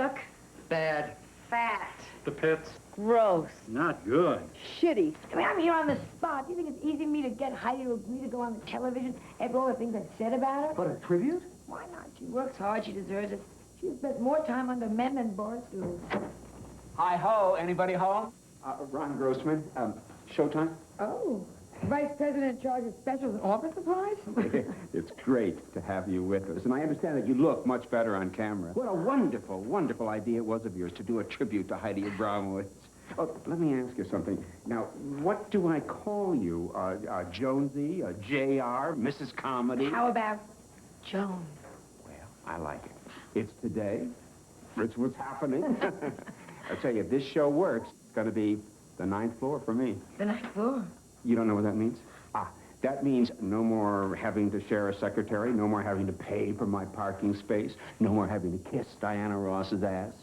Yuck. Bad. Fat. The pits. Gross. Not good. Shitty. I mean, I'm here on the spot. Do you think it's easy for me to get Heidi to agree to go on the television after all the things I've said about her? What, a tribute? Why not? She works hard. She deserves it. She spends more time under men than bar stools. Hi-ho. Anybody home? Ron Grossman. Showtime? Oh. Vice President in charge of specials and office supplies? It's great to have you with us. And I understand that you look much better on camera. What a wonderful, wonderful idea it was of yours to do a tribute to Heidi Abromowitz. Oh, let me ask you something. Now, what do I call you? Jonesy, J.R., Mrs. Comedy? How about Joan? Well, I like it. It's today. It's what's happening. I tell you, if this show works, it's going to be the 9th floor for me. The 9th floor? You don't know what that means? That means no more having to share a secretary, no more having to pay for my parking space, no more having to kiss Diana Ross's ass.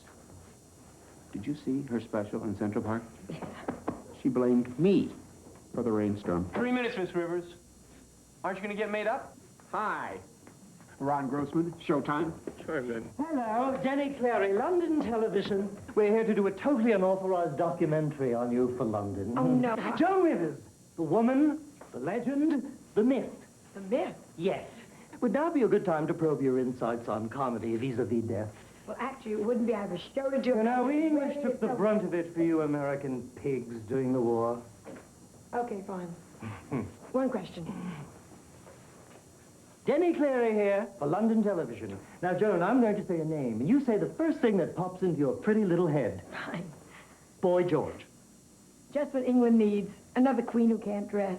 Did you see her special in Central Park? Yes. She blamed me for the rainstorm. 3 minutes, Miss Rivers. Aren't you going to get made up? Hi. Ron Grossman, Showtime. Sure, good. Hello, Jenny Clary, London Television. We're here to do a totally unauthorized documentary on you for London. Oh, no. Joan Rivers, the woman, the legend, the myth. The myth? Yes. Would now be a good time to probe your insights on comedy vis-a-vis death? Well, actually, it wouldn't be. I have a show to do. You know, we English took the brunt of it for you American pigs during the war. Okay, fine. One question. Jenny Clary here for London Television. Now, Joan, I'm going to say a name, and you say the first thing that pops into your pretty little head. Fine. Boy George. Just what England needs. Another queen who can't dress.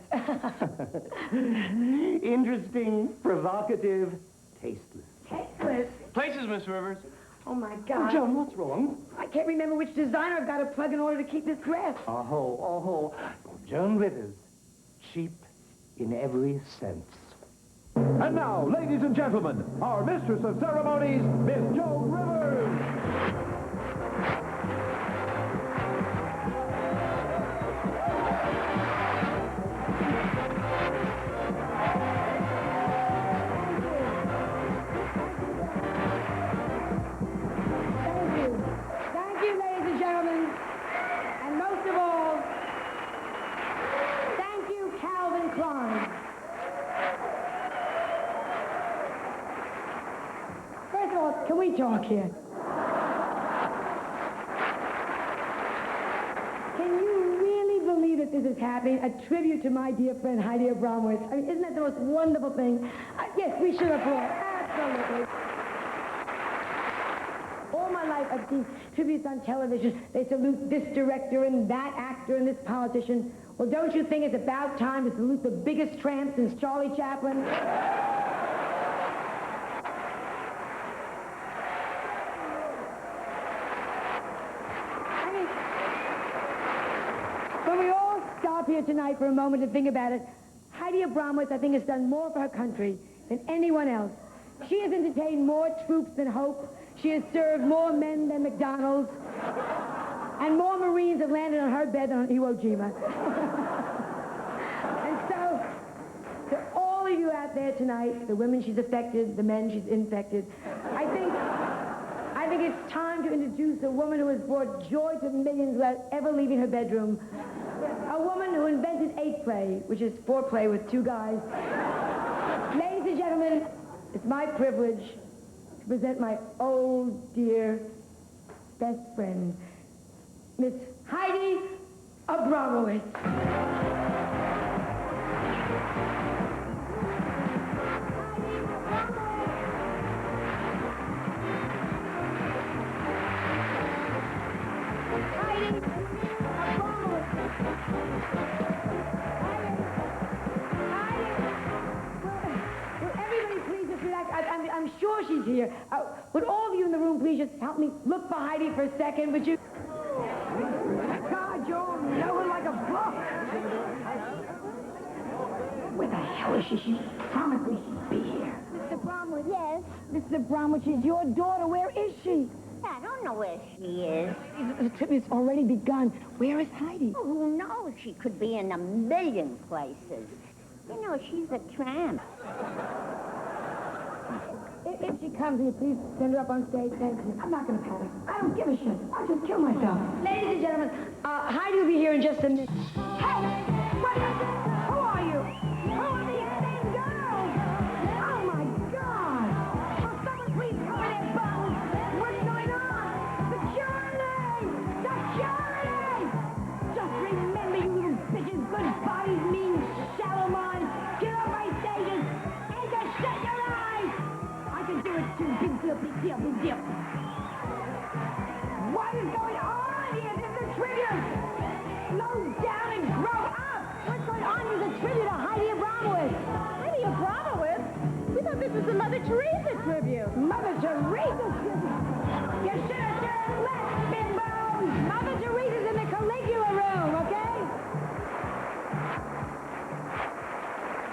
Interesting, provocative, tasteless. Tasteless? Places, Miss Rivers. Oh, my Oh, God. Joan, what's wrong? I can't remember which designer I've got to plug in order to keep this dress. Oh. Joan Rivers. Cheap in every sense. And now, ladies and gentlemen, our mistress of ceremonies, Miss Joan Rivers. Thank you, ladies and gentlemen. And most of all, thank you, Calvin Klein. First of all, can we talk here? Can you really believe that this is happening? A tribute to my dear friend Heidi Abromowitz. I mean, isn't that the most wonderful thing? Yes, we should applaud. Absolutely. All my life, I've seen tributes on television. They salute this director and that actor and this politician. Well, don't you think it's about time to salute the biggest tramp since Charlie Chaplin? I mean, when we all stop here tonight for a moment to think about it, Heidi Abromowitz, I think, has done more for her country than anyone else. She has entertained more troops than Hope. She has served more men than McDonald's. And more Marines have landed on her bed than on Iwo Jima. And so, to all of you out there tonight, the women she's affected, the men she's infected, I think it's time to introduce a woman who has brought joy to millions without ever leaving her bedroom. A woman who invented 8-play, which is foreplay with 2 guys. Ladies and gentlemen, it's my privilege to present my old, dear, best friend, Miss Heidi Abromowitz. Heidi Abromowitz. Will everybody please just relax? I'm sure she's here. Would all of you in the room please just help me look for Heidi for a second, would you? God, Joan, you know her like a book. Where the hell is she? She promised me she'd be here. Mr. Bromwich. Yes? Mr. Abromowitz is your daughter. Where is she? I don't know where she is. The trip has already begun. Where is Heidi? Oh, who knows? She could be in a million places. You know, she's a tramp. If she comes, will you please send her up on stage? Thank you. I'm not going to panic. I don't give a shit. I'll just kill myself. Ladies and gentlemen, Heidi will be here in just a minute. Hey! Who are you? Who are these same girls? Oh, my God! Will someone please cover their bones? What's going on? Security! Security! Just remember, you little bitches, good bodies mean shallow minds. Get off my stages and just shut your eyes! I can do it too. Big deal, big deal, big deal. What is going on here? This is a tribute! Slow down and grow up! What's going on? This is a tribute to Heidi Abromowitz. Heidi Abromowitz? We thought this was the Mother Teresa tribute. Mother Teresa tribute? You should have turned left, bimbos! Mother Teresa's in the Caligula room, okay?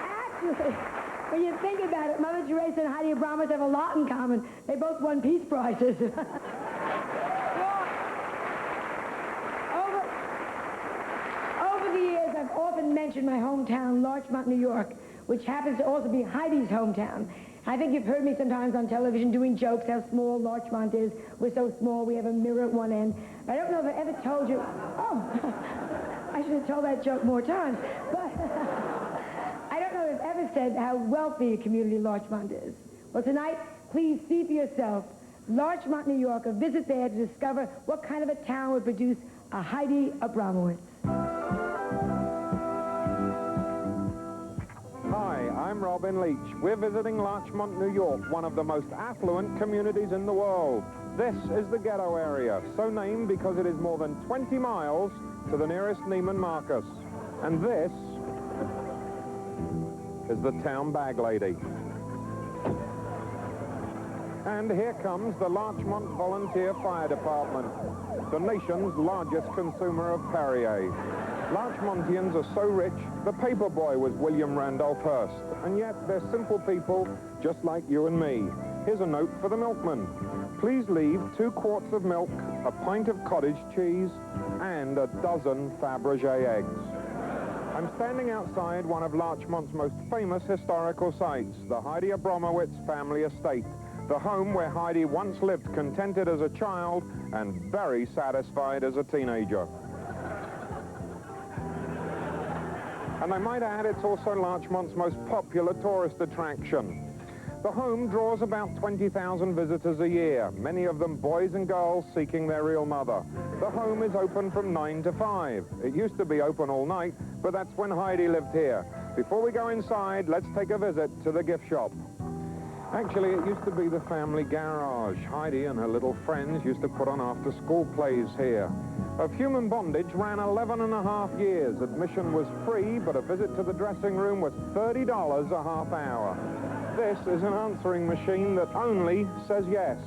Actually, when you think about it, Mother Teresa and Heidi Abromowitz have a lot in common. They both won Peace Prizes. Over the years, I've often mentioned my hometown, Larchmont, New York, which happens to also be Heidi's hometown. I think you've heard me sometimes on television doing jokes how small Larchmont is. We're so small, we have a mirror at one end. I don't know if I ever told you... Oh, I should have told that joke more times. But I don't know if I've ever said how wealthy a community Larchmont is. Well, tonight, please see for yourself. Larchmont, New York, a visit there to discover what kind of a town would produce a Heidi Abromowitz. Hi, I'm Robin Leach. We're visiting Larchmont, New York, one of the most affluent communities in the world. This is the ghetto area, so named because it is more than 20 miles to the nearest Neiman Marcus. And this is the town bag lady. And here comes the Larchmont Volunteer Fire Department, the nation's largest consumer of Perrier. Larchmontians are so rich, the paper boy was William Randolph Hearst, and yet they're simple people just like you and me. Here's a note for the milkman. Please leave 2 quarts of milk, a pint of cottage cheese, and a dozen Fabergé eggs. I'm standing outside one of Larchmont's most famous historical sites, the Heidi Abromowitz family estate, the home where Heidi once lived contented as a child and very satisfied as a teenager. And I might add, it's also Larchmont's most popular tourist attraction. The home draws about 20,000 visitors a year, many of them boys and girls seeking their real mother. The home is open from 9 to 5. It used to be open all night, but that's when Heidi lived here. Before we go inside, let's take a visit to the gift shop. Actually, it used to be the family garage. Heidi and her little friends used to put on after-school plays here. Of Human Bondage ran 11.5 years. Admission was free, but a visit to the dressing room was $30 a half hour. This is an answering machine that only says yes.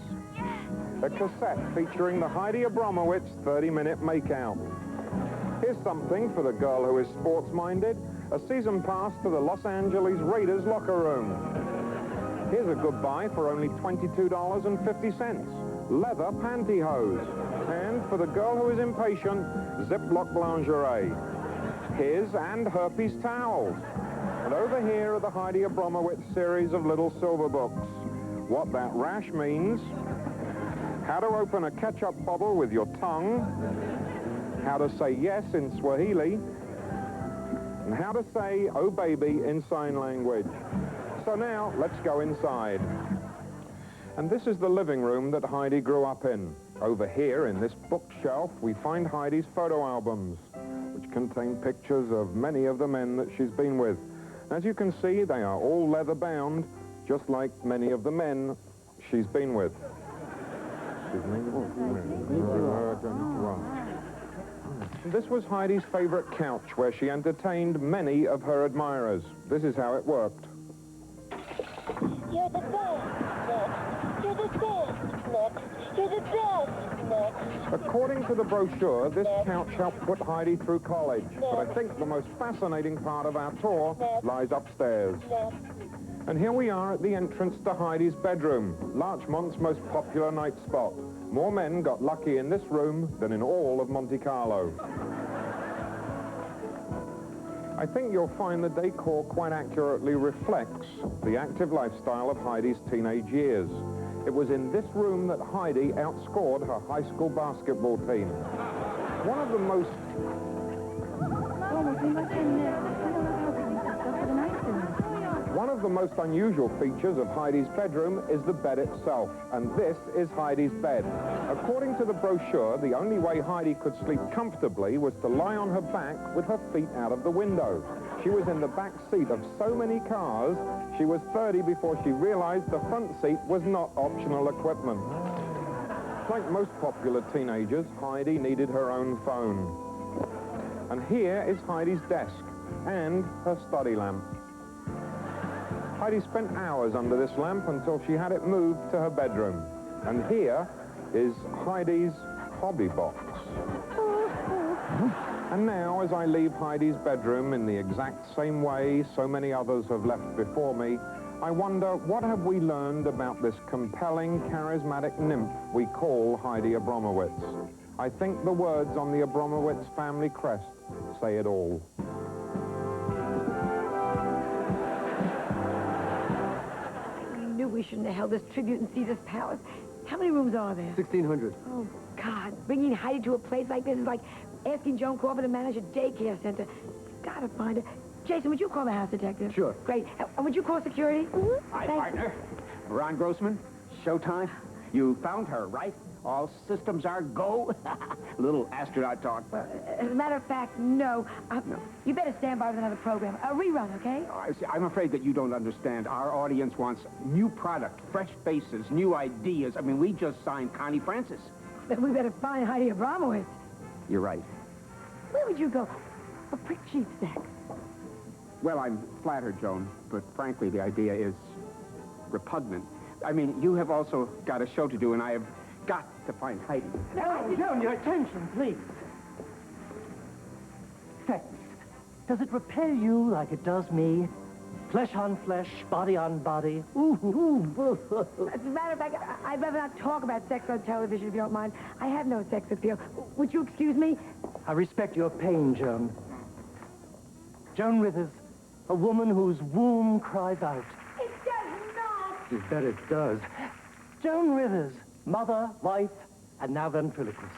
A cassette featuring the Heidi Abromowitz 30-minute makeout. Here's something for the girl who is sports-minded, a season pass to the Los Angeles Raiders locker room. Here's a goodbye for only $22.50. Leather pantyhose. And for the girl who is impatient, Ziploc lingerie. His and herpes towels. And over here are the Heidi Abromowitz series of little silver books. What that rash means, how to open a ketchup bottle with your tongue, how to say yes in Swahili, and how to say, oh baby, in sign language. So now, let's go inside. And this is the living room that Heidi grew up in. Over here, in this bookshelf, we find Heidi's photo albums, which contain pictures of many of the men that she's been with. As you can see, they are all leather-bound, just like many of the men she's been with. This was Heidi's favorite couch, where she entertained many of her admirers. This is how it worked. You're the best, next. You're the best, next. You're the best, next. According to the brochure, this couch helped put Heidi through college. But I think the most fascinating part of our tour lies upstairs. And here we are at the entrance to Heidi's bedroom, Larchmont's most popular night spot. More men got lucky in this room than in all of Monte Carlo. I think you'll find the decor quite accurately reflects the active lifestyle of Heidi's teenage years. It was in this room that Heidi outscored her high school basketball team. One of the most... One of the most unusual features of Heidi's bedroom is the bed itself, and this is Heidi's bed. According to the brochure, the only way Heidi could sleep comfortably was to lie on her back with her feet out of the window. She was in the back seat of so many cars, she was 30 before she realized the front seat was not optional equipment. Like most popular teenagers, Heidi needed her own phone. And here is Heidi's desk and her study lamp. Heidi spent hours under this lamp until she had it moved to her bedroom. And here is Heidi's hobby box. And now, as I leave Heidi's bedroom in the exact same way so many others have left before me, I wonder, what have we learned about this compelling, charismatic nymph we call Heidi Abromowitz? I think the words on the Abromowitz family crest say it all. We shouldn't have held this tribute in Caesar's Palace. How many rooms are there? 1,600. Oh, God. Bringing Heidi to a place like this is like asking Joan Crawford to manage a daycare center. Gotta find her. Jason, would you call the house detective? Sure. Great. And would you call security? Hi, Thanks. partner. Ron Grossman, showtime. You found her, right? All systems are go. Little astronaut talk. As a matter of fact, no. You better stand by with another program. A rerun, okay? I'm afraid that you don't understand. Our audience wants new product, fresh faces, new ideas. I mean, we just signed Connie Francis. Then we better find Heidi Abromowitz. You're right. Where would you go for prick sheet sex? Well, I'm flattered, Joan, but frankly, the idea is repugnant. I mean, you have also got a show to do, and I have got to find Heidi. Joan, your attention, please. Sex. Does it repel you like it does me? Flesh on flesh, body on body. Ooh, ooh. As a matter of fact, I'd rather not talk about sex on television, if you don't mind. I have no sex appeal. Would you excuse me? I respect your pain, Joan. Joan Withers, a woman whose womb cries out. It does not. You bet it does. Joan Withers, mother, wife, and now ventriloquist.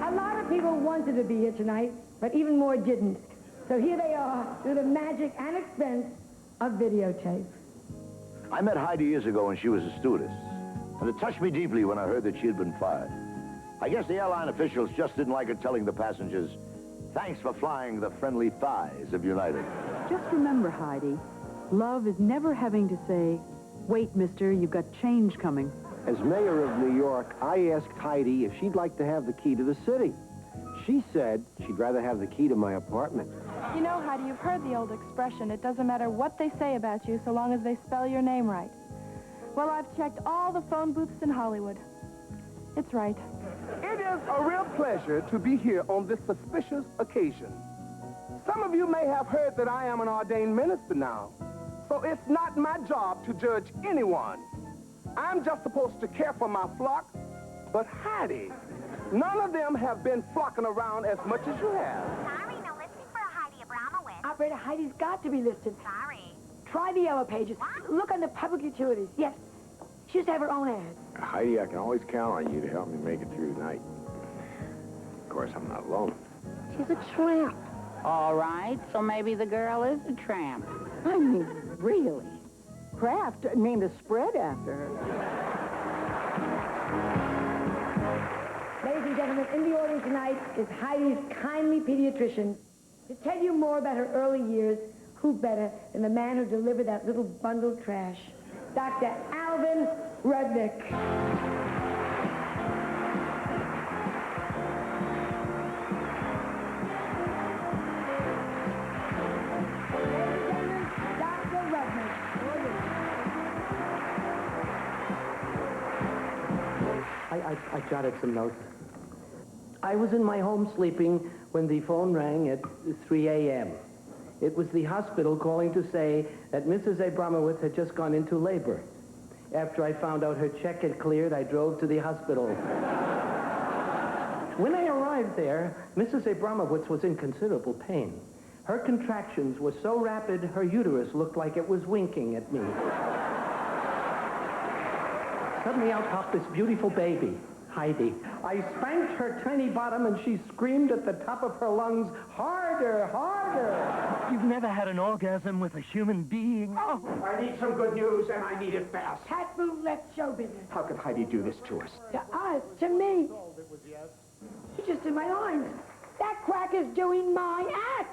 A lot of people wanted to be here tonight, but even more didn't. So here they are, through the magic and expense of videotape. I met Heidi years ago when she was a stewardess, and it touched me deeply when I heard that she had been fired. I guess the airline officials just didn't like her telling the passengers, "Thanks for flying the friendly thighs of United." Just remember, Heidi, love is never having to say, "Wait, mister, you've got change coming." As mayor of New York, I asked Heidi if she'd like to have the key to the city. She said she'd rather have the key to my apartment. You know, Heidi, you've heard the old expression, it doesn't matter what they say about you so long as they spell your name right. Well, I've checked all the phone booths in Hollywood. It's right. It is a real pleasure to be here on this suspicious occasion. Some of you may have heard that I am an ordained minister now, so it's not my job to judge anyone. I'm just supposed to care for my flock, but Heidi, none of them have been flocking around as much as you have. Sorry, no listing for a Heidi Abromowitz. Operator, Heidi's got to be listed. Sorry. Try the yellow pages. What? Look under public utilities. Yes. She used to have her own ad. Heidi, I can always count on you to help me make it through the night. Of course, I'm not alone. She's a tramp. All right, so maybe the girl is a tramp. I mean, really? Kraft named a spread after her. Ladies and gentlemen, in the audience tonight is Heidi's kindly pediatrician. To tell you more about her early years, who better than the man who delivered that little bundle of trash, Dr. Alvin Rudnick. I jotted some notes. I was in my home sleeping when the phone rang at 3 a.m. It was the hospital calling to say that Mrs. Abromowitz had just gone into labor. After I found out her check had cleared, I drove to the hospital. When I arrived there, Mrs. Abromowitz was in considerable pain. Her contractions were so rapid, her uterus looked like it was winking at me. Suddenly out popped this beautiful baby, Heidi. I spanked her tiny bottom and she screamed at the top of her lungs, "Harder, harder!" You've never had an orgasm with a human being? Oh, I need some good news, and I need it fast. Cat food left show business. How could Heidi do this to us? To us, to me. He's just in my arms. That cracker's doing my act.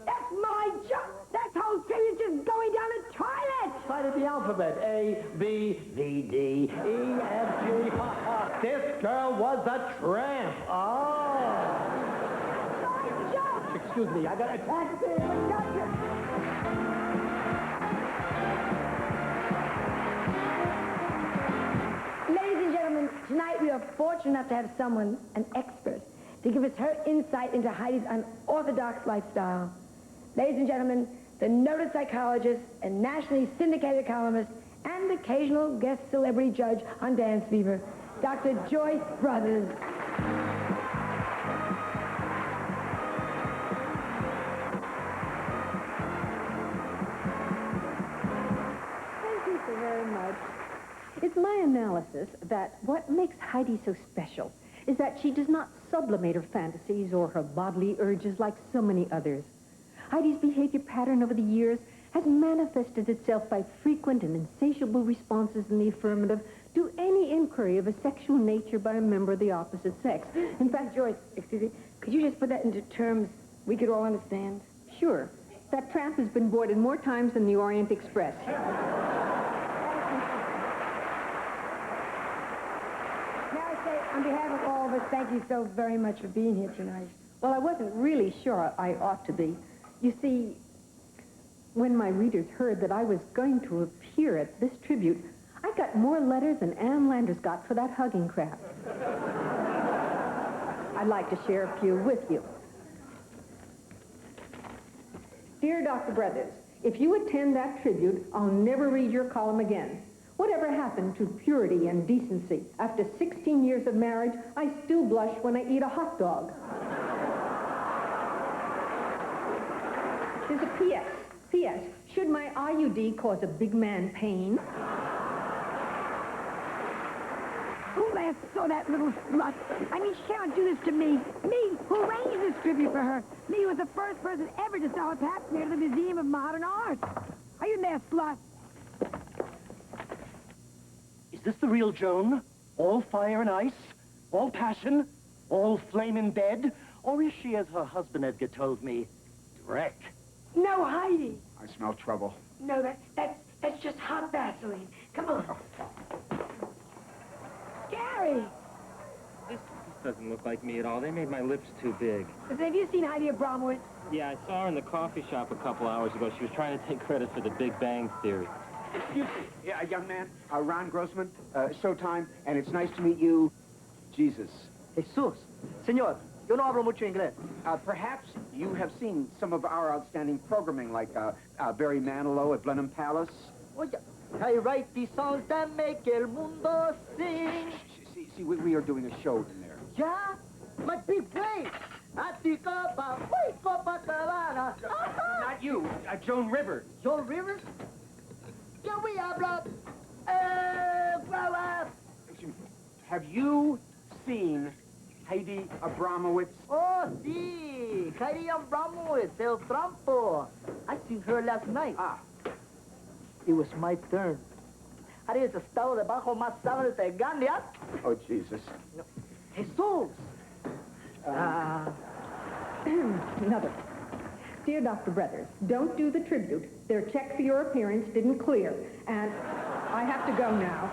That's my job. That whole thing is just going down the toilet. Side of the alphabet. A, B, V, D, E, F, G. Ha, ha. This girl was a tramp. Oh. My job. Excuse me, I got a taxi. Ladies and gentlemen, tonight we are fortunate enough to have someone, an expert, to give us her insight into Heidi's unorthodox lifestyle. Ladies and gentlemen, the noted psychologist and nationally syndicated columnist and occasional guest celebrity judge on Dance Fever, Dr. Joyce Brothers. Thank you so very much. It's my analysis that what makes Heidi so special is that she does not sublimate her fantasies or her bodily urges like so many others. Heidi's behavior pattern over the years has manifested itself by frequent and insatiable responses in the affirmative to any inquiry of a sexual nature by a member of the opposite sex. In fact, Joyce, excuse me, could you just put that into terms we could all understand? Sure. That tramp has been boarded more times than the Orient Express. On behalf of all of us, thank you so very much for being here tonight. Well, I wasn't really sure I ought to be. You see, when my readers heard that I was going to appear at this tribute, I got more letters than Ann Landers got for that hugging crap. I'd like to share a few with you. Dear Dr. Brothers, if you attend that tribute, I'll never read your column again. Whatever happened to purity and decency? After 16 years of marriage, I still blush when I eat a hot dog. There's a P.S. P.S. Should my IUD cause a big man pain? Who last saw that little slut? I mean, she cannot do this to me. Me, who arranged this tribute for her. Me, who was the first person ever to sell a pap smear to the Museum of Modern Art. Are you there, slut? Is this the real Joan? All fire and ice? All passion? All flame in bed? Or is she, as her husband Edgar told me, wreck? No, Heidi. I smell trouble. No, that's just hot Vaseline. Come on. Gary! This doesn't look like me at all. They made my lips too big. Listen, have you seen Heidi Abromowitz? Yeah, I saw her in the coffee shop a couple hours ago. She was trying to take credit for the Big Bang Theory. Excuse me. Yeah, young man, Ron Grossman, Showtime, and it's nice to meet you, Jesus. Jesus. Señor, yo no hablo mucho inglés. Perhaps you have seen some of our outstanding programming, like Barry Manilow at Blenheim Palace. Oye, I write these songs that make el mundo sing. See, we are doing a show in there. Yeah? My big place. Not you, Joan Rivers. Joan Rivers? Yo voy a hablar. Have you seen Heidi Abromowitz? Oh, sí. Heidi Abromowitz, El Trampo. I seen her last night. Ah. It was my turn. Habías estado debajo más sábanas de Gandia. Oh, Jesus. No. Jesus. Another. Dear Dr. Brothers, don't do the tribute. Their check for your appearance didn't clear, and I have to go now.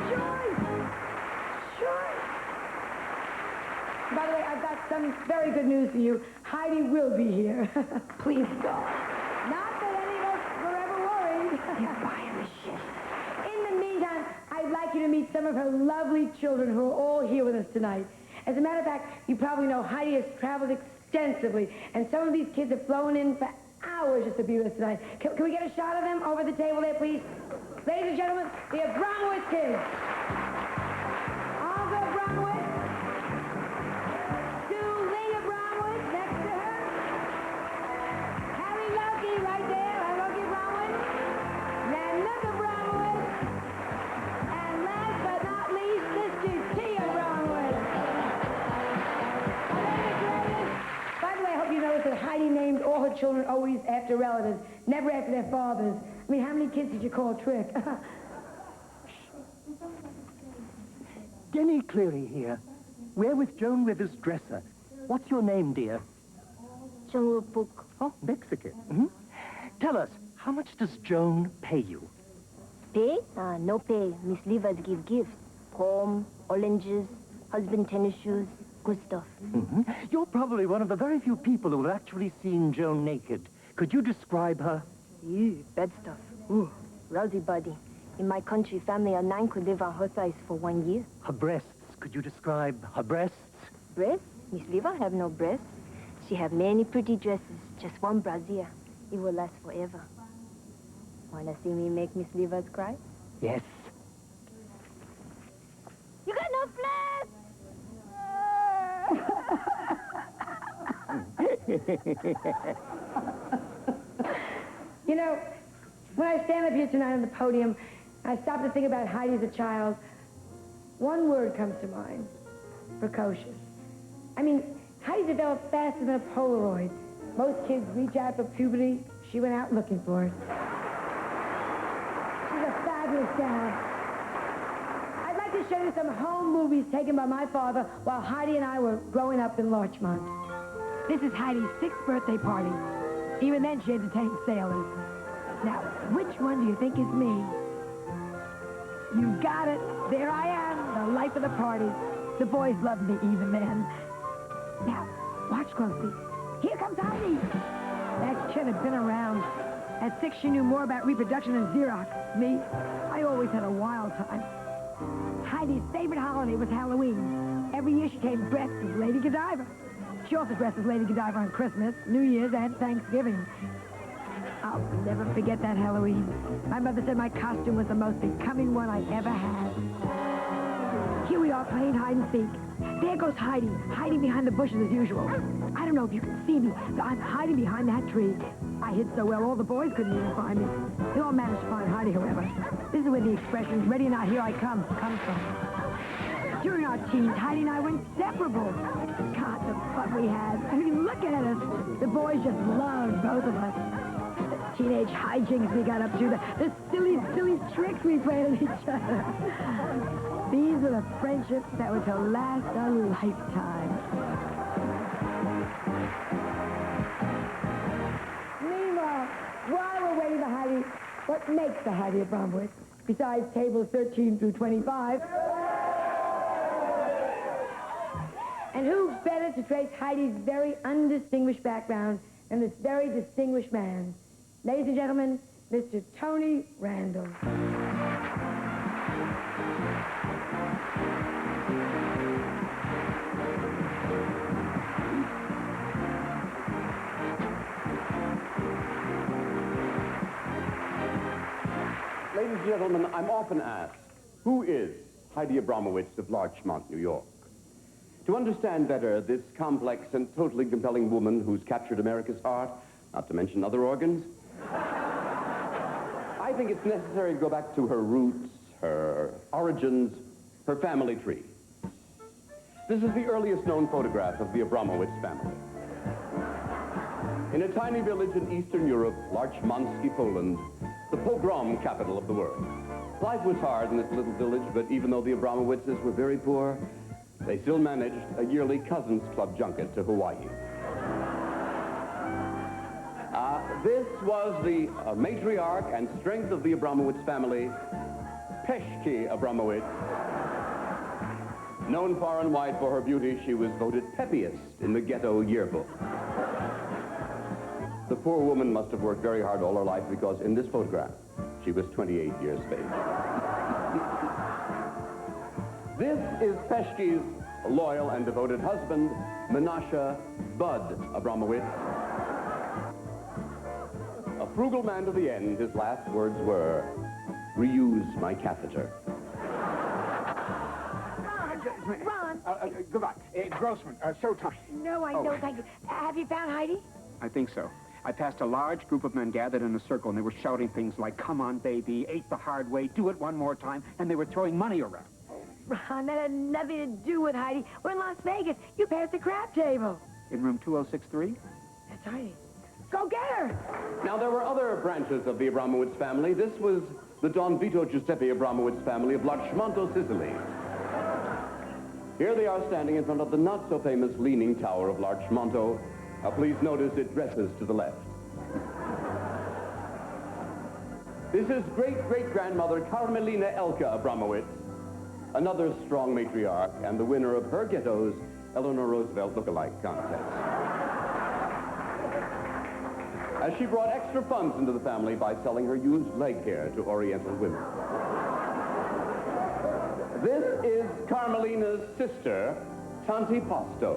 Joyce! Joyce! By the way, I've got some very good news for you. Heidi will be here. Please, God. Not that any of us were ever worried. You're buying the shit. In the meantime, I'd like you to meet some of her lovely children who are all here with us tonight. As a matter of fact, you probably know Heidi has traveled extensively, and some of these kids have flown in for hours just to be with us tonight. Can we get a shot of them over the table there, please? Ladies and gentlemen, the Abromowitz kids. Olga Abromowitz. Julie Abromowitz next to her. Harry Loki right there. Loki Abromowitz. Nanook Abromowitz. And last but not least, Mr. T. Abromowitz. Are they the greatest? By the way, I hope you noticed that Heidi named all her children always after relatives, never after their fathers. I mean, how many kids did you call Trick? Denny Cleary here. We're with Joan Rivers' dresser. What's your name, dear? Joan Book. Oh, Mexican. Mm-hmm. Tell us, how much does Joan pay you? Pay? No pay. Miss Livers give gifts. Comb, oranges, husband tennis shoes, good stuff. Mm-hmm. You're probably one of the very few people who have actually seen Joan naked. Could you describe her? Ew, bad stuff. Ooh, rowdy body. In my country, family of 9 could live on her thighs for 1 year. Her breasts. Could you describe her breasts? Breasts? Miss Liver have no breasts. She have many pretty dresses, just one brassiere. It will last forever. Wanna see me make Miss Livers cry? Yes. You got no flesh! You know, when I stand up here tonight on the podium, I stop to think about Heidi as a child. One word comes to mind: precocious. I mean, Heidi developed faster than a Polaroid. Most kids reach out for puberty. She went out looking for it. She's a fabulous gal. I'd like to show you some home movies taken by my father while Heidi and I were growing up in Larchmont. This is Heidi's 6th birthday party. Even then, she entertained sailors. Now, which one do you think is me? You got it. There I am, the life of the party. The boys loved me even then. Now, watch closely. Here comes Heidi. That kid had been around. At 6, she knew more about reproduction than Xerox. Me, I always had a wild time. Heidi's favorite holiday was Halloween. Every year she came dressed as Lady Godiva. She also dressed as Lady Godiva on Christmas, New Year's, and Thanksgiving. I'll never forget that Halloween. My mother said my costume was the most becoming one I ever had. Here we are playing hide and seek. There goes Heidi, hiding behind the bushes as usual. I don't know if you can see me, but I'm hiding behind that tree. I hid so well, all the boys couldn't even find me. They all managed to find Heidi, however. This is where the expression, ready or not, here I come, comes from. During our teens, Heidi and I were inseparable. God, the fun we had. I mean, look at us. The boys just loved both of us. The teenage hijinks we got up to, the silly, silly tricks we played at each other. These are the friendships that were to last a lifetime. Meanwhile, while we're waiting for Heidi, what makes the Heidi Abromowitz, besides tables 13 through 25? And who better to trace Heidi's very undistinguished background than this very distinguished man? Ladies and gentlemen, Mr. Tony Randall. Ladies and gentlemen, I'm often asked, who is Heidi Abromowitz of Larchmont, New York? To understand better this complex and totally compelling woman who's captured America's heart, not to mention other organs, I think it's necessary to go back to her roots, her origins, her family tree. This is the earliest known photograph of the Abromowitz family. In a tiny village in Eastern Europe, Larchmonski, Poland, the pogrom capital of the world. Life was hard in this little village, but even though the Abromowitzes were very poor, they still managed a yearly Cousins Club junket to Hawaii. This was the matriarch and strength of the Abromowitz family, Peshki Abromowitz. Known far and wide for her beauty, she was voted peppiest in the ghetto yearbook. The poor woman must have worked very hard all her life because in this photograph, she was 28 years of age. This is Peshki's loyal and devoted husband, Menashe Bud Abromowitz. frugal man to the end, his last words were, reuse my catheter. Ron! Goodbye. Grossman, showtime. No, I don't thank you. Have you found Heidi? I think so. I passed a large group of men gathered in a circle, and they were shouting things like, come on, baby, ate the hard way, do it one more time, and they were throwing money around. Ron, that had nothing to do with Heidi. We're in Las Vegas. You passed the crap table. In room 2063? That's Heidi. Go get her! Now, there were other branches of the Abromowitz family. This was the Don Vito Giuseppe Abromowitz family of Larchmonto, Sicily. Here they are standing in front of the not-so-famous Leaning Tower of Larchmonto. Please notice it dresses to the left. This is great-great-grandmother Carmelina Elka Abromowitz, another strong matriarch and the winner of her ghetto's Eleanor Roosevelt look-alike contest. As she brought extra funds into the family by selling her used leg hair to Oriental women. This is Carmelina's sister, Tanti Posto.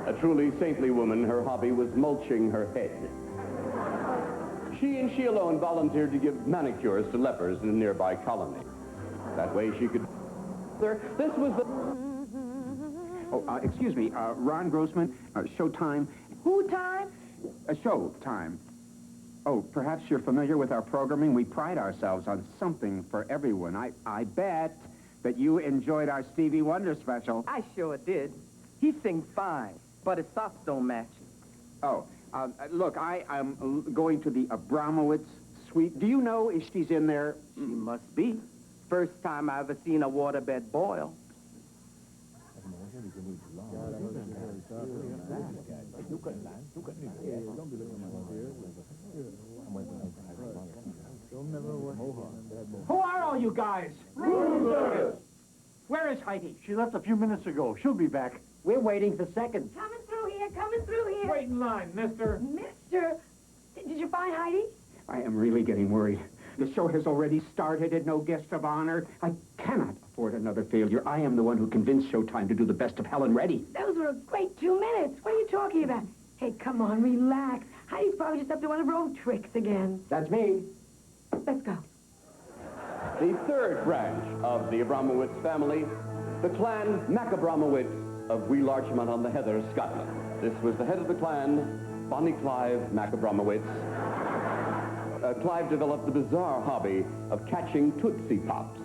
A truly saintly woman, her hobby was mulching her head. She and she alone volunteered to give manicures to lepers in a nearby colony. That way she could... This was the... Oh, excuse me, Ron Grossman, showtime. Who time? Showtime. Oh, perhaps you're familiar with our programming. We pride ourselves on something for everyone. I bet that you enjoyed our Stevie Wonder special. I sure did. He sings fine, but his socks don't match. Oh, look, I am going to the Abromowitz suite. Do you know if she's in there? She must be. First time I ever seen a waterbed boil. Who are all you guys? Room service. Where is Heidi? She left a few minutes ago. She'll be back. We're waiting for seconds. Coming through here, coming through here. Wait in line, mister. Mister? Did you find Heidi? I am really getting worried. The show has already started and no guest of honor. I cannot afford another failure. I am the one who convinced Showtime to do the best of Helen Reddy. Those were a great 2 minutes. What are you talking about? Hey, come on, relax. Heidi's probably just up to one of her own tricks again. That's me. Let's go. The third branch of the Abromowitz family, the clan MacAbromowitz of Wee Larchmont on the Heather, Scotland. This was the head of the clan, Bonnie Clive MacAbromowitz. Clive developed the bizarre hobby of catching Tootsie Pops.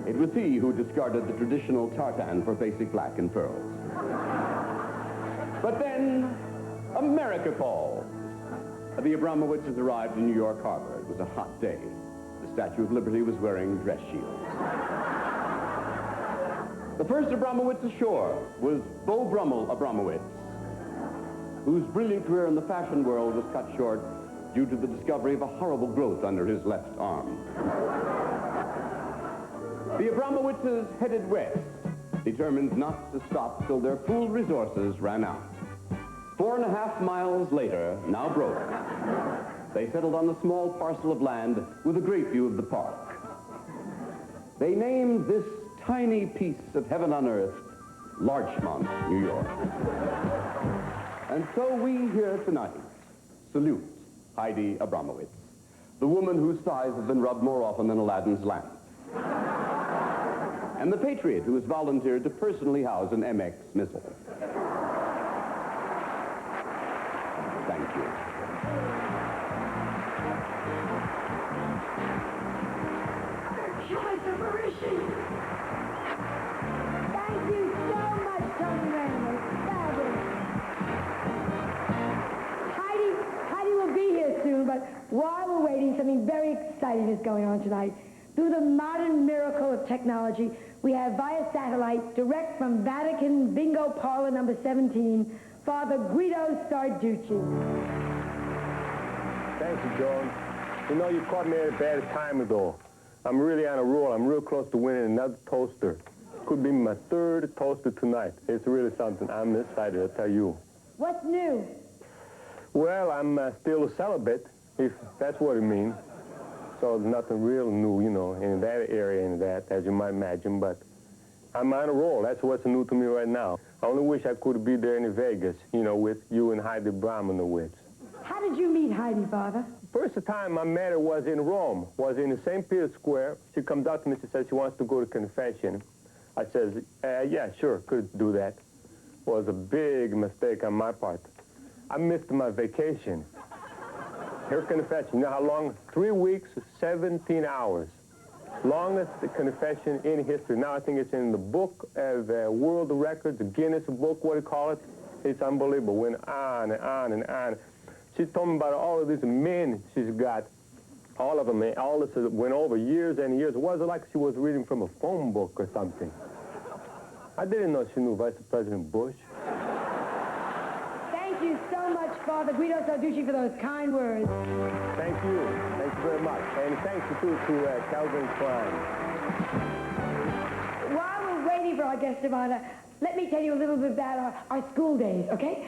It was he who discarded the traditional tartan for basic black and pearls. But then, America called. The Abramowitzes arrived in New York Harbor. It was a hot day. The Statue of Liberty was wearing dress shields. The first Abromowitz ashore was Beau Brummel Abromowitz, whose brilliant career in the fashion world was cut short due to the discovery of a horrible growth under his left arm. The Abromowitzes headed west, determined not to stop till their full resources ran out. 4.5 miles later, now broke, they settled on a small parcel of land with a great view of the park. They named this tiny piece of heaven on earth Larchmont, New York. And so we here tonight salute Heidi Abromowitz, the woman whose thighs have been rubbed more often than Aladdin's lamp. And the patriot who has volunteered to personally house an MX missile. Thank you. Choice of Mauritius. Thank you so much, Tony Randall. Fabulous. Heidi will be here soon, but while we're waiting, something very exciting is going on tonight. Through the modern miracle of technology, we have via satellite, direct from Vatican Bingo Parlor number 17, Father Guido Sarducci. Thank you, Joan. You know, you caught me at a bad time, though. I'm really on a roll. I'm real close to winning another toaster. Could be my third toaster tonight. It's really something. I'm excited, I tell you. What's new? Well, I'm still a celibate, if that's what it means. So there's nothing real new, you know, in that area and that, as you might imagine. But I'm on a roll. That's what's new to me right now. I only wish I could be there in Vegas, you know, with you and Heidi Abromowitz. How did you meet Heidi, Father? First time I met her was in Rome, was in the St. Peter Square. She comes out to me, she says she wants to go to confession. I says, yeah, sure, could do that. Was a big mistake on my part. I missed my vacation. Her confession, you know how long? 3 weeks, 17 hours. Longest confession in history. Now I think it's in the book of world records, the Guinness book, what do you call it? It's unbelievable. Went on and on and on. She told me about all of these men she's got. All of them, all this went over years and years. It was like she was reading from a phone book or something. I didn't know she knew Vice President Bush. Thank you so much, Father Guido Sarducci, for those kind words. Thank you. Thank you very much. And thanks to Calvin Klein. While we're waiting for our guest of honor, let me tell you a little bit about our school days, okay?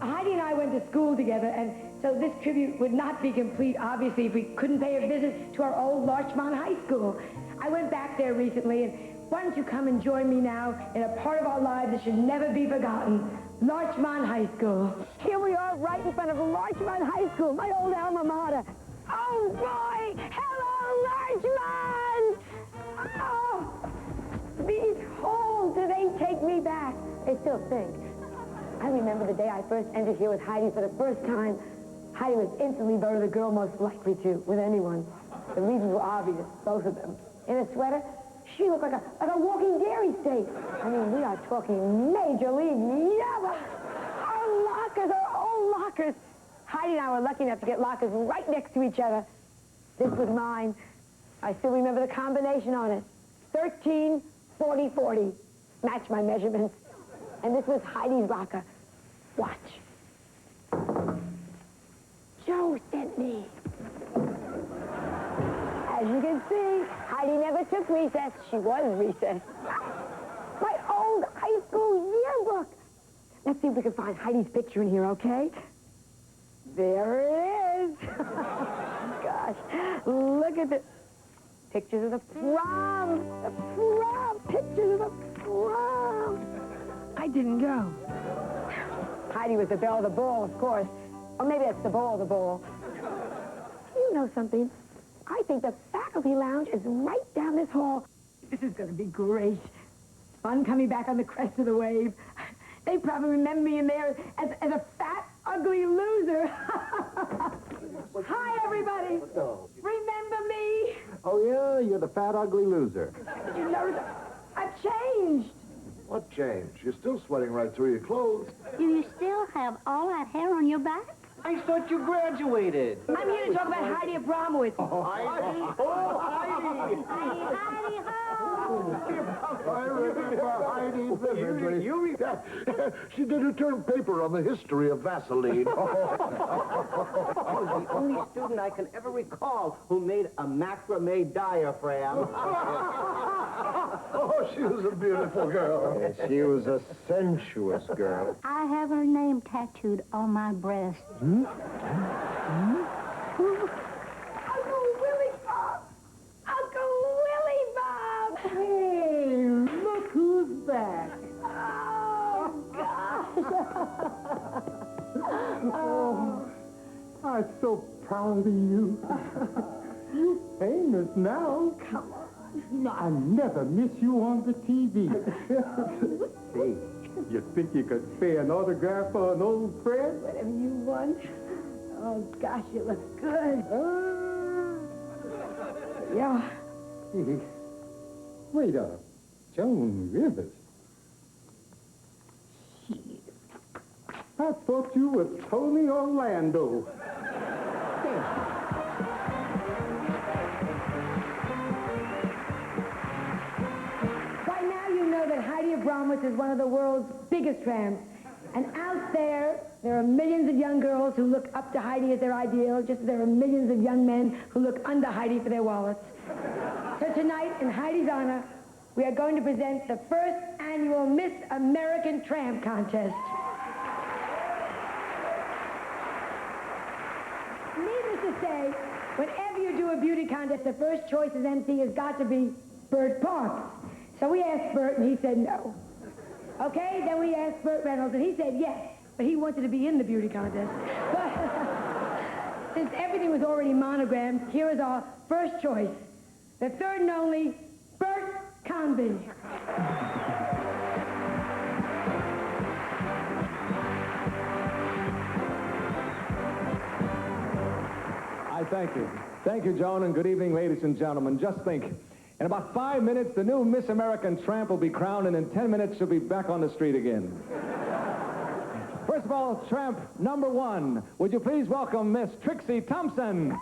Heidi and I went to school together, and so this tribute would not be complete, obviously, if we couldn't pay a visit to our old Larchmont High School. I went back there recently, and why don't you come and join me now in a part of our lives that should never be forgotten, Larchmont High School. Here we are right in front of Larchmont High School, my old alma mater. Oh, boy! Hello, Larchmont! Oh, these holes, do they take me back? They still stink. I remember the day I first entered here with Heidi for the first time. Heidi was instantly voted the girl most likely to with anyone. The reasons were obvious, both of them. In a sweater, she looked like a walking dairy state. I mean, we are talking Major League Yabba. Our lockers, our own lockers. Heidi and I were lucky enough to get lockers right next to each other. This was mine. I still remember the combination on it. 13, 40, 40. Match my measurements. And this was Heidi's locker. Watch. Joe sent me. As you can see, Heidi never took recess. She was recess. My old high school yearbook. Let's see if we can find Heidi's picture in here, okay? There it is. Gosh, look at the pictures of the prom. The prom. Pictures of the prom. I didn't go. Heidi was the belle of the ball, of course. Or maybe that's the ball of the ball. You know something? I think the faculty lounge is right down this hall. This is going to be great. Fun coming back on the crest of the wave. They probably remember me in there as a fat, ugly loser. Hi, everybody. Remember me? Oh, yeah? You're the fat, ugly loser. Did you notice? I've changed. What changed? You're still sweating right through your clothes. Do you still have all that hair on your back? I thought you graduated. I'm here to talk about Heidi Abromowitz. Heidi. Oh, Heidi. Heidi ho! I remember Heidi vividly. She did a term paper on the history of Vaseline. Oh, the only student I can ever recall who made a macrame diaphragm. Oh, she was a beautiful girl. Yes, she was a sensuous girl. I have her name tattooed on my breast. Uncle Willie Bob! Uncle Willie Bob! Hey, look who's back. Oh, gosh! Oh, I'm so proud of you. You're famous now. Come on. No, I never miss you on the TV. Hey, you think you could spare an autograph for an old friend? Whatever you want. Oh, gosh, you look good. Yeah. Hey, wait up. Joan Rivers. Shit. I thought you was Tony Orlando. By now you know that Heidi Abromowitz is one of the world's biggest tramps. And out there are millions of young girls who look up to Heidi as their ideal, just as there are millions of young men who look under Heidi for their wallets. So tonight, in Heidi's honor, we are going to present the first annual Miss American Tramp Contest. Needless to say, whenever you do a beauty contest, the first choice as MC has got to be Bert Parks. So we asked Bert, and he said no. Okay, then we asked Burt Reynolds, and he said yes, but he wanted to be in the beauty contest. But since everything was already monogrammed, here is our first choice, the third and only Bert Convy. I thank you. Thank you, Joan, and good evening, ladies and gentlemen. Just think, in about 5 minutes, the new Miss American Tramp will be crowned, and in 10 minutes, she'll be back on the street again. First of all, Tramp number 1. Would you please welcome Miss Trixie Thompson?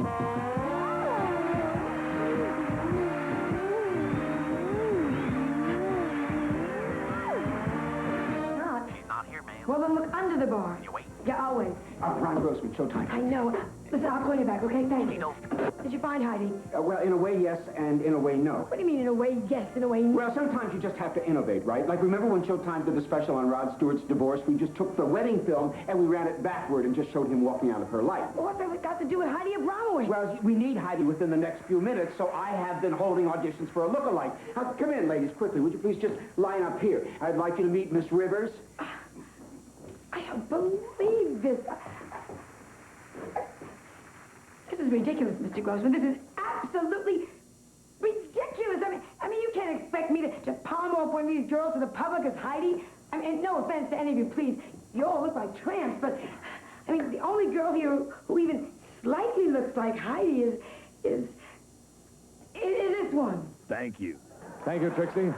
Well, then look under the bar. You wait. Yeah, I'll wait. Ron Grossman, showtime. I know. Listen, I'll call you back, okay? Thank you. Did you find Heidi? Well, in a way, yes, and in a way, no. What do you mean, in a way, yes, in a way, no? Well, sometimes you just have to innovate, right? Like, remember when Showtime did the special on Rod Stewart's divorce? We just took the wedding film and we ran it backward and just showed him walking out of her life. Well, what's that got to do with Heidi Abromowitz? Well, we need Heidi within the next few minutes, so I have been holding auditions for a look-alike. Now, come in, ladies, quickly. Would you please just line up here? I'd like you to meet Miss Rivers. I don't believe this. This is ridiculous, Mr. Grossman. This is absolutely ridiculous. I mean, you can't expect me to palm off one of these girls to the public as Heidi. I mean, no offense to any of you, please. You all look like tramps, but, I mean, the only girl here who even slightly looks like Heidi is this one. Thank you. Thank you, Trixie.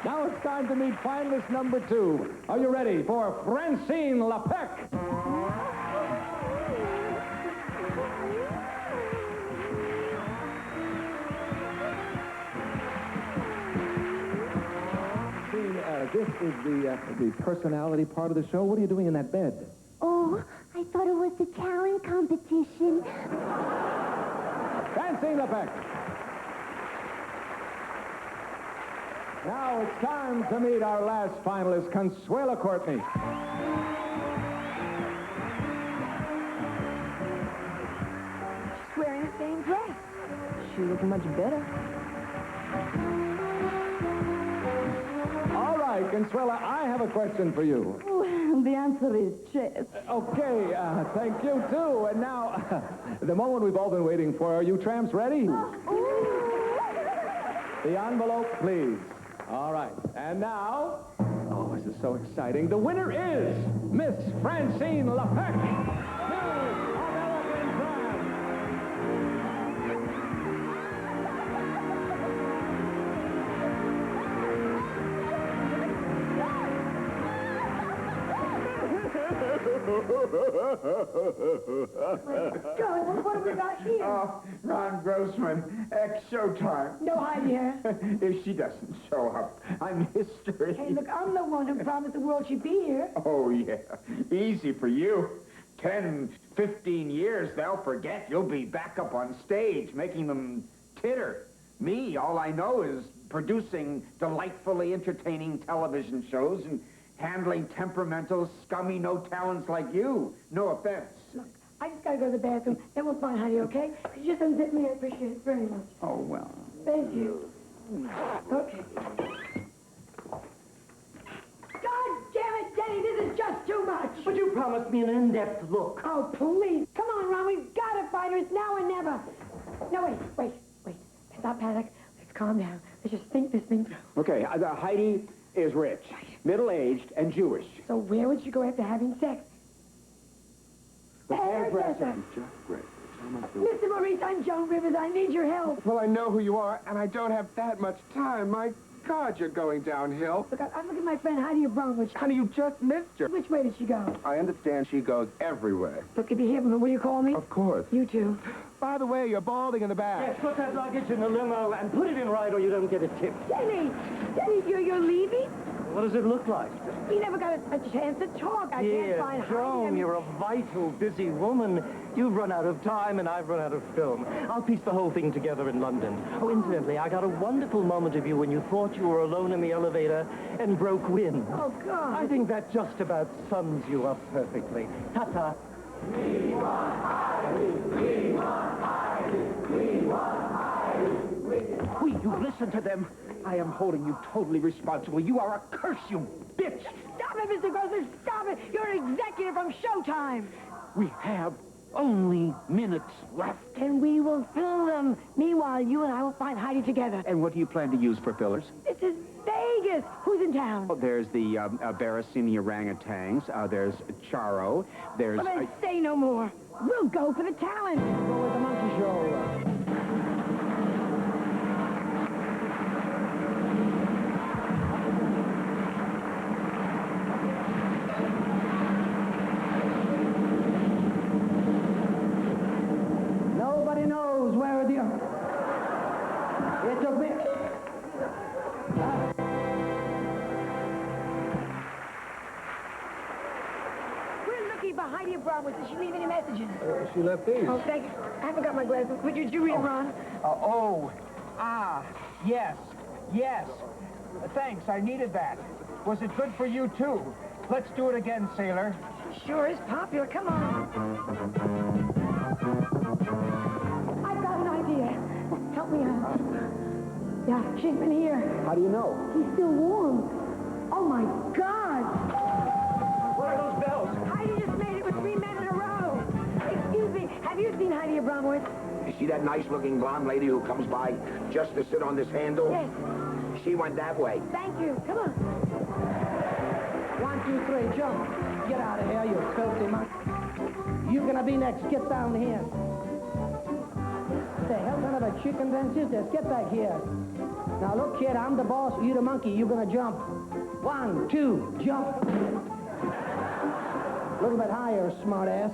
Now it's time to meet finalist number 2. Are you ready for Francine LaPeck? This is the personality part of the show. What are you doing in that bed? Oh, I thought it was the talent competition. Francine LaPeck. Now it's time to meet our last finalist, Consuela Courtney. She's wearing the same dress. She looks much better. All right, Consuela, I have a question for you. Well, the answer is chess. Okay, thank you, too. And now, the moment we've all been waiting for. Are you tramps ready? The envelope, please. All right, and now, oh, this is so exciting. The winner is Miss Francine LaPeck, Miss American Tramp. God, what have we got here? Oh, Ron Grossman, ex-Showtime. No Heidi here. If she doesn't show up, I'm history. Hey, look, I'm the one who promised the world she'd be here. Oh, yeah. Easy for you. 10, 15 years, they'll forget. You'll be back up on stage, making them titter. Me, all I know is producing delightfully entertaining television shows and handling temperamental, scummy no-talents like you. No offense. Look, I just gotta go to the bathroom, then we'll find Heidi, okay? Could you just unzip me? I appreciate it very much. Oh, well. Thank you. Okay. God damn it, Denny, this is just too much. But you promised me an in-depth look. Oh, please. Come on, Ron, we've gotta find her. It's now or never. No, wait. Let's not panic. Let's calm down. Let's just think this thing through. Okay, Heidi is rich, middle-aged, and Jewish. So where would you go after having sex? The hairdresser. Mr. Maurice, I'm Joan Rivers. I need your help. Well, I know who you are, and I don't have that much time. My God, you're going downhill. Look, I'm looking at my friend Heidi Abromowitz. Honey, you just missed her. Which way did she go? I understand she goes everywhere. Look, if you hear from her, will you call me? Of course. You too. By the way, you're balding in the back. Yes, put that luggage in the limo and put it in right or you don't get a tip. Denny, you're leaving? What does it look like? We never got a chance to talk. I can't find Joan, Heidi. you're a vital, busy woman. You've run out of time, and I've run out of film. I'll piece the whole thing together in London. Oh, incidentally, I got a wonderful moment of you when you thought you were alone in the elevator and broke wind. Oh, God. I think that just about sums you up perfectly. Ta-ta. We want Heidi, we want Heidi, we want Heidi, we want you listen to them. I am holding you totally responsible. You are a curse, you bitch. Stop it, Mr. Grossman, stop it. You're an executive from Showtime. We have only minutes left. And we will fill them. Meanwhile, you and I will find Heidi together. And what do you plan to use for fillers? This is Vegas. Who's in town? Oh, there's the Barasini orangutans. There's Charo. There's... Well, then say no more. We'll go for the talent. Go with the monkey show. Nobody knows where the... It took me... We're looking for Heidi Abromowitz. Did she leave any messages? She left these. Oh, thank you. I haven't got my glasses. Would you read them, Ron? Yes. Thanks, I needed that. Was it good for you, too? Let's do it again, sailor. Sure is popular. Come on. I've got an idea. Help me out. Yeah, she's been here. How do you know? He's still warm. Oh, my God. What are those bells? Heidi just made it with 3 men in a row. Excuse me, have you seen Heidi Abromowitz? You see that nice-looking blonde lady who comes by just to sit on this handle? Yes. She went that way. Thank you. Come on. 1, 2, 3, jump. Get out of here, you filthy monkey. You're gonna be next. Get down here. The hell kind of a chicken dance is this? Get back here. Now look, kid, I'm the boss. You the monkey. You're gonna jump. 1, 2, jump. A little bit higher, smartass.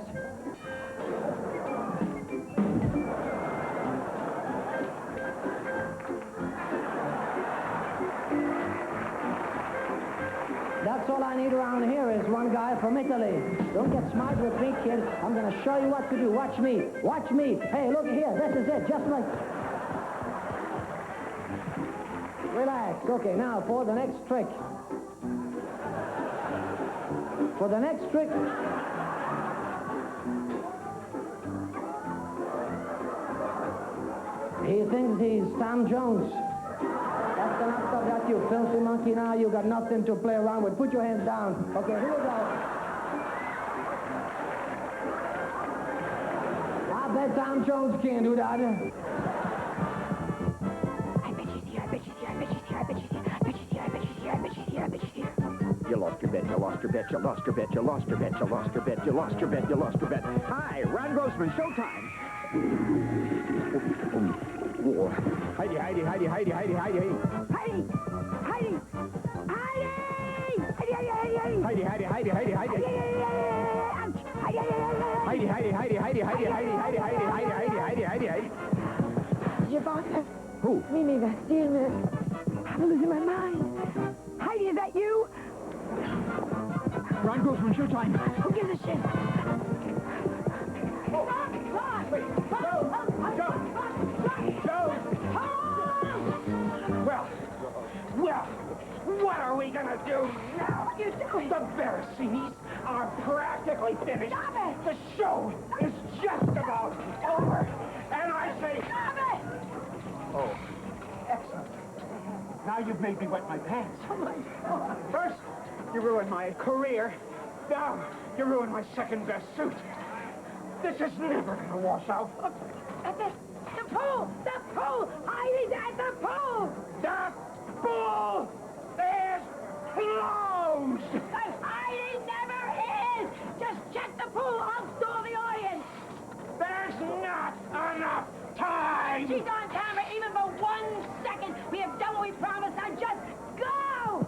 That's all I need around here is one guy from Italy. Don't get smart with me, kid. I'm going to show you what to do. Watch me. Watch me. Hey, look here. This is it. Just like... Relax. Okay, now for the next trick. For the next trick... He thinks he's Tom Jones. That's enough of that, you filthy monkey. Now you got nothing to play around with. Put your hands down. Okay, here we go. I bet Tom Jones can't do that. I bet she's here. I bet she's here. I bet she's here. I bet she's here. I bet she's here. I bet she's here. I bet she's here. I bet she's here. You lost your bet, you lost your bet, you lost your bet, you lost your bet, you lost your bet, you lost your bet, you lost your bet. Hi, Ron Grossman, Showtime. Heidi, Heidi, Heidi, Heidi, Heidi, Heidi, Heidi. Heidi! Heidi! Heidi! Heidi, Heidi, Heidi, Heidi! Heidi, Heidi, Heidi, Heidi, Heidi. Heidi, Heidi, Heidi, Heidi, Heidi, Heidi, Heidi, Heidi, Heidi, Heidi, Heidi, Heidi, Heidi. Is your boss there? Who? Mimi Bastille. I'm losing my mind. Heidi, is that you? Ron Grossman, Showtime. Who gives a shit? Well, what are we gonna do now? What are you doing? The Barasinis are practically finished. Stop it! The show is just about over. And I say... Stop it! Oh, excellent. Now you've made me wet my pants. Oh, my God. First, you ruined my career. Now, you ruined my second-best suit. This is never gonna wash out. Look, at the pool! The pool! Heidi's at the pool! The pool is closed! But Heidi never is! Just check the pool! I'll stall the audience! There's not enough time! She's on camera even for 1 second! We have done what we promised! Now just go!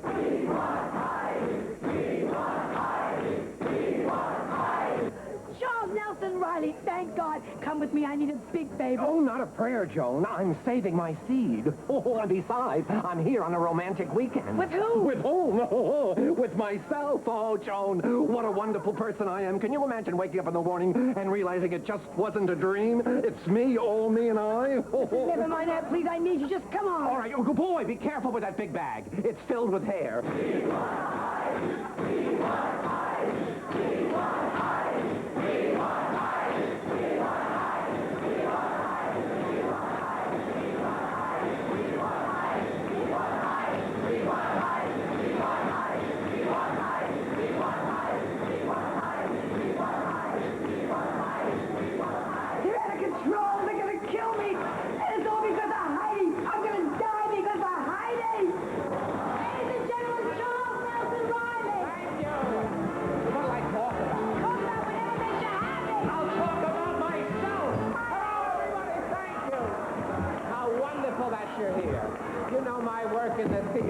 We want Heidi! We want Heidi! We want Heidi! Charles Nelson Riley, thank God. Come with me, I need a big favor. Oh, not a prayer, Joan. I'm saving my seed. Oh, and besides, I'm here on a romantic weekend. With who? With whom? Oh, with myself. Oh, Joan, what a wonderful person I am. Can you imagine waking up in the morning and realizing it just wasn't a dream? It's me, all me and I. Oh. Never mind that, please. I need you. Just come on. All right, oh, good boy, be careful with that big bag. It's filled with hair. We want Heidi. We want Heidi. We want Heidi. We want Heidi. We want Heidi. We want Heidi. We want Heidi.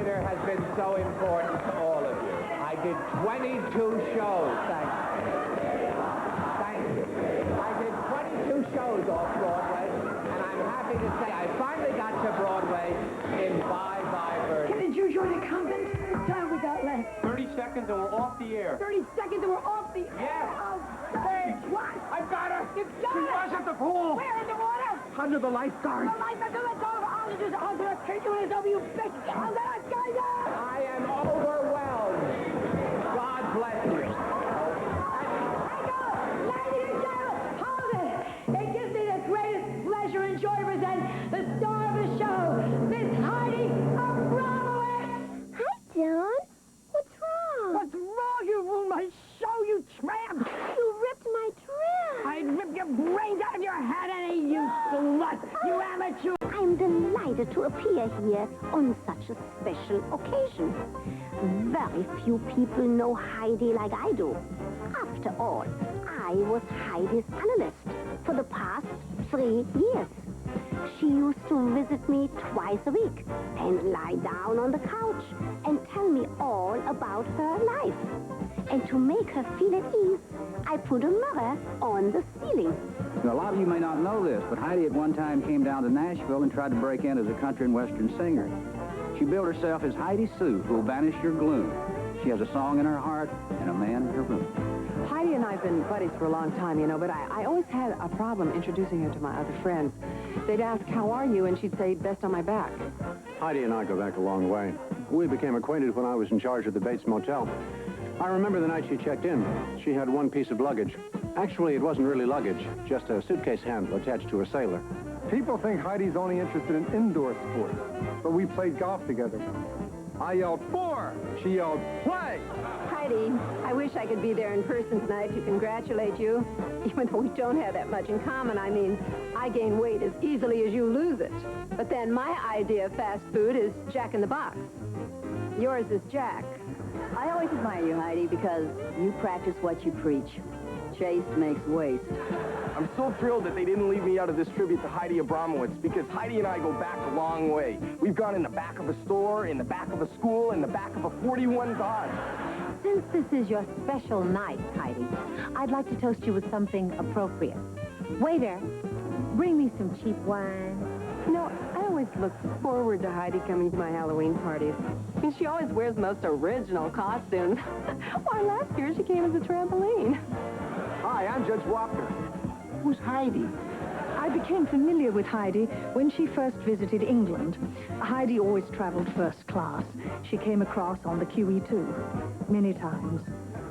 theater has been so important to all of you. I did 22 shows, thank you. I did 22 shows off Broadway, and I'm happy to say I finally got to Broadway in Bye Bye Birdie. Didn't you join the convent? What time we got left? 30 seconds and we're off the air. 30 seconds and we're off the air. Oh, hey, what? I've got her. You've got She her. was at the pool. Where in the water? Under the lifeguard. The lights are let's go. I'll just take you in a W big. I'll let us go. I am overwhelmed. God bless you. Ladies and gentlemen, hold it. It gives me the greatest pleasure and joy to present the star of the show, Miss Heidi Abromowitz. Hi, Joan. What's wrong? What's wrong? You ruined my show, you tramp. You ripped my trim. I'd rip your brains out of your head, Eddie, you slut, you amateur. I'm delighted to appear here on such a special occasion. Very few people know Heidi like I do. After all, I was Heidi's analyst for the past 3 years. She used to visit me twice a week and lie down on the couch and tell me all about her life. And to make her feel at ease, I put a mirror on the ceiling. A lot of you may not know this, but Heidi at one time came down to Nashville and tried to break in as a country and western singer. She billed herself as Heidi Sue, who will banish your gloom. She has a song in her heart and a man in her room. Heidi and I have been buddies for a long time, you know, but I always had a problem introducing her to my other friends. They'd ask, how are you? And she'd say, best on my back. Heidi and I go back a long way. We became acquainted when I was in charge of the Bates Motel. I remember the night she checked in. She had one piece of luggage. Actually, it wasn't really luggage, just a suitcase handle attached to a sailor. People think Heidi's only interested in indoor sports, but we played golf together. I yelled 4, she yelled play. Heidi, I wish I could be there in person tonight to congratulate you. Even though we don't have that much in common, I mean, I gain weight as easily as you lose it. But then my idea of fast food is Jack in the Box. Yours is Jack. I always admire you, Heidi, because you practice what you preach. Chaste makes waste. I'm so thrilled that they didn't leave me out of this tribute to Heidi Abromowitz, because Heidi and I go back a long way. We've gone in the back of a store, in the back of a school, in the back of a 41 Dodge. Since this is your special night, Heidi, I'd like to toast you with something appropriate. Waiter, bring me some cheap wine. You know, I always look forward to Heidi coming to my Halloween parties. I mean, she always wears the most original costumes. Why, last year she came as a trampoline. Hi, I'm Judge Walker. Who's Heidi? I became familiar with Heidi when she first visited England. Heidi always traveled first class. She came across on the QE2 many times.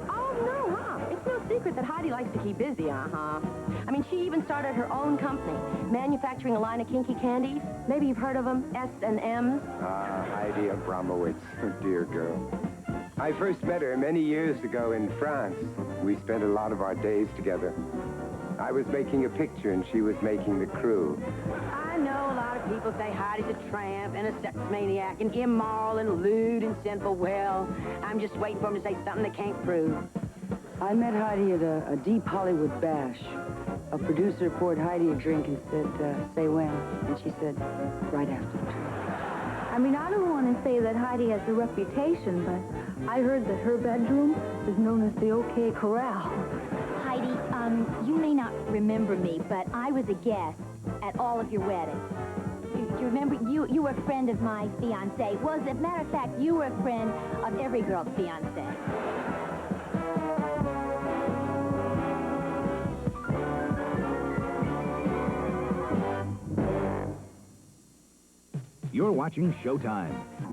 Oh, no, huh? It's no secret that Heidi likes to keep busy, uh-huh. I mean, she even started her own company, manufacturing a line of kinky candies. Maybe you've heard of them, S&M's. Heidi Abromowitz, dear girl. I first met her many years ago in France. We spent a lot of our days together. I was making a picture and she was making the crew. I know a lot of people say Heidi's a tramp and a sex maniac and immoral and lewd and sinful. Well, I'm just waiting for them to say something they can't prove. I met Heidi at a deep Hollywood bash. A producer poured Heidi a drink and said, say when. And she said, right after the drink. I mean, I don't want to say that Heidi has a reputation, but I heard that her bedroom is known as the OK Corral. Heidi, you may not remember me, but I was a guest at all of your weddings. Do you remember? You were a friend of my fiancé. Well, as a matter of fact, you were a friend of every girl's fiancé. You're watching Showtime.